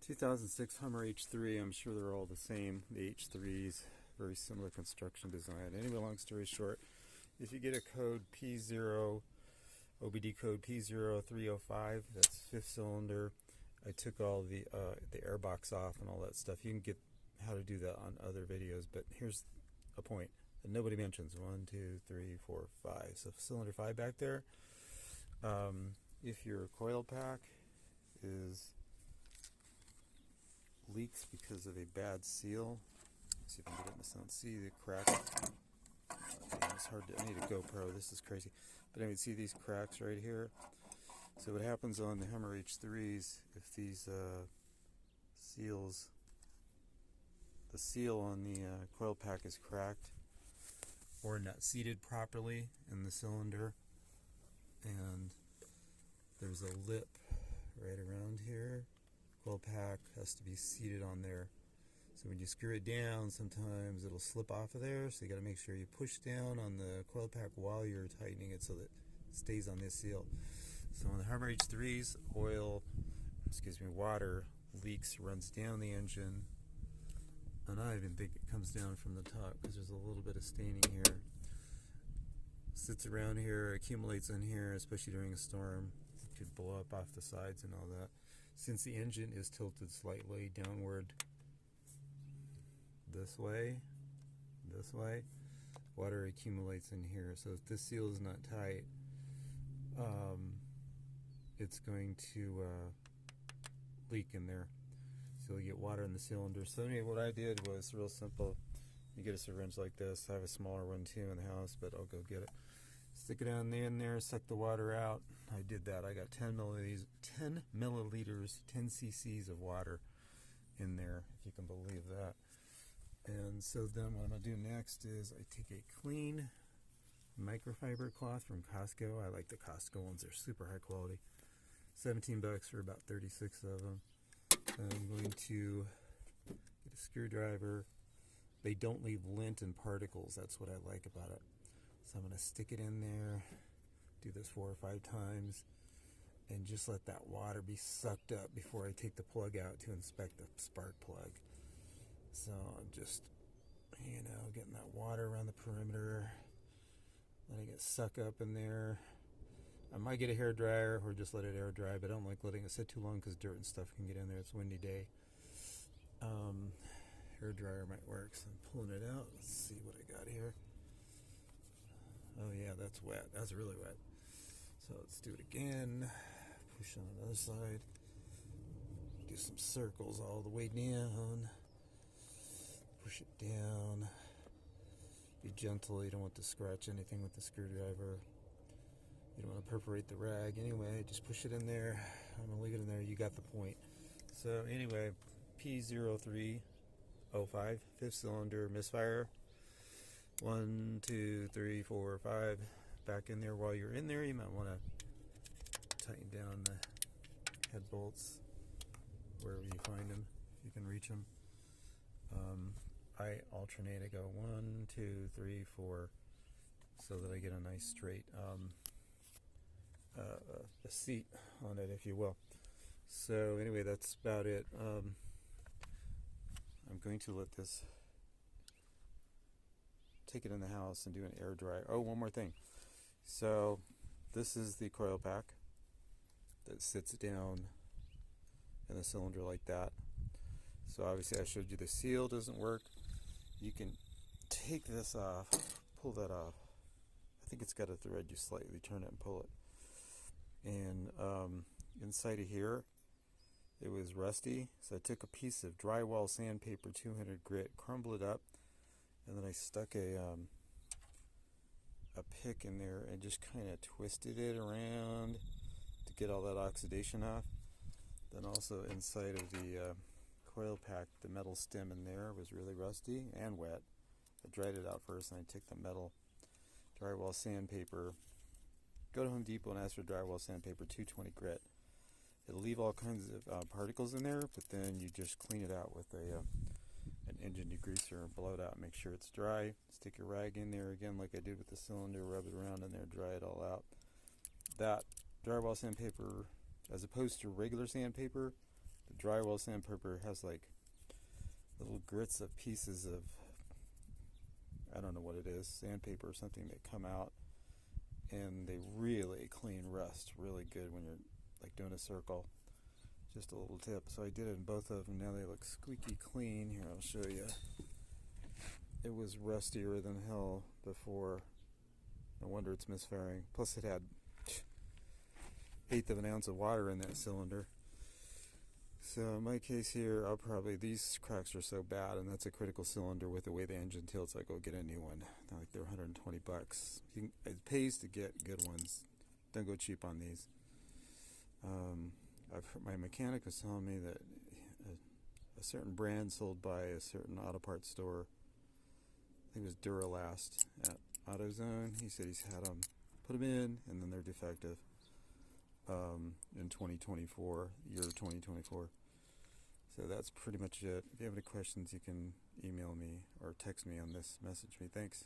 2006 Hummer H3. I'm sure they're all the same. The H3s, very similar construction design. Anyway, long story short, if you get a code P0, OBD code P0305, that's fifth cylinder. I took all the airbox off and all that stuff. You can get how to do that on other videos, but here's a point that nobody mentions. 1, 2, 3, 4, 5. So cylinder 5 back there. If your coil pack is leaks because of a bad seal, let's see if I can get it in the sun. See the cracks? It's hard to. I need a GoPro. This is crazy. But anyway, see these cracks right here. So what happens on the Hummer H3s, if these seals, the seal on the coil pack is cracked or not seated properly in the cylinder, and there's a lip right around here. Coil pack has to be seated on there. So when you screw it down, sometimes it'll slip off of there, so you got to make sure you push down on the coil pack while you're tightening it so that it stays on this seal. So on the Hummer H3s, water leaks, runs down the engine, and I even think it comes down from the top because there's a little bit of staining here. Sits around here, accumulates in here, especially during a storm. It could blow up off the sides and all that. Since the engine is tilted slightly downward this way, water accumulates in here. So if this seal is not tight, it's going to leak in there. So you get water in the cylinder. So anyway, what I did was real simple. You get a syringe like this. I have a smaller one too in the house, but I'll go get it. Stick it down in there, suck the water out. I did that. I got 10 milliliters, 10 cc's of water in there, if you can believe that. And so then what I'm going to do next is I take a clean microfiber cloth from Costco. I like the Costco ones. They're super high quality. 17 bucks for about 36 of them. I'm going to get a screwdriver. They don't leave lint and particles. That's what I like about it. So I'm going to stick it in there, do this 4 or 5 times, and just let that water be sucked up before I take the plug out to inspect the spark plug. So I'm just, getting that water around the perimeter, letting it suck up in there. I might get a hair dryer or just let it air dry, but I don't like letting it sit too long because dirt and stuff can get in there. It's a windy day. Hair dryer might work, so I'm pulling it out. Let's see what I got here. Oh yeah, that's wet. That's really wet. So let's do it again. Push on the other side. Do some circles all the way down. Push it down. Be gentle. You don't want to scratch anything with the screwdriver. You don't want to perforate the rag. Anyway, just push it in there. I'm going to leave it in there. You got the point. So anyway, P0305, fifth cylinder, misfire. 1, 2, 3, 4, 5. Back in there. While you're in there, you might want to tighten down the head bolts wherever you find them, if you can reach them. I alternate. I go 1, 2, 3, 4, so that I get a nice straight a seat on it, if you will. So anyway, that's about it. I'm going to let this, take it in the house and do an air dry. Oh, one more thing. So this is the coil pack that sits down in the cylinder like that. So obviously I showed you the seal doesn't work. You can take this off, pull that off. I think it's got a thread. You slightly turn it and pull it. And inside of here, it was rusty. So I took a piece of drywall sandpaper 200 grit, crumbled it up, and then I stuck a pick in there and just kind of twisted it around to get all that oxidation off. Then also inside of the coil pack, the metal stem in there was really rusty and wet. I dried it out first, and I took the metal drywall sandpaper. Go to Home Depot and ask for drywall sandpaper 220 grit. It'll leave all kinds of particles in there, but then you just clean it out with an engine degreaser and blow it out. Make sure it's dry. Stick your rag in there again like I did with the cylinder, rub it around in there, dry it all out. That drywall sandpaper, as opposed to regular sandpaper, The drywall sandpaper has like little grits of pieces of, I don't know what it is, sandpaper or something that come out, and they really clean rust really good when you're like doing a circle. Just a little tip. So I did it in both of them. Now they look squeaky clean. Here, I'll show you. It was rustier than hell before. No wonder it's misfiring. Plus it had 1/8 of an ounce of water in that cylinder. So in my case here, these cracks are so bad, and that's a critical cylinder with the way the engine tilts, I go get a new one. Like they're $120. It pays to get good ones. Don't go cheap on these. My mechanic was telling me that a certain brand sold by a certain auto parts store, I think it was Duralast at AutoZone, he said he's had them, put them in, and then they're defective in 2024, year 2024. So that's pretty much it. If you have any questions, you can email me or text me on this, message me. Thanks.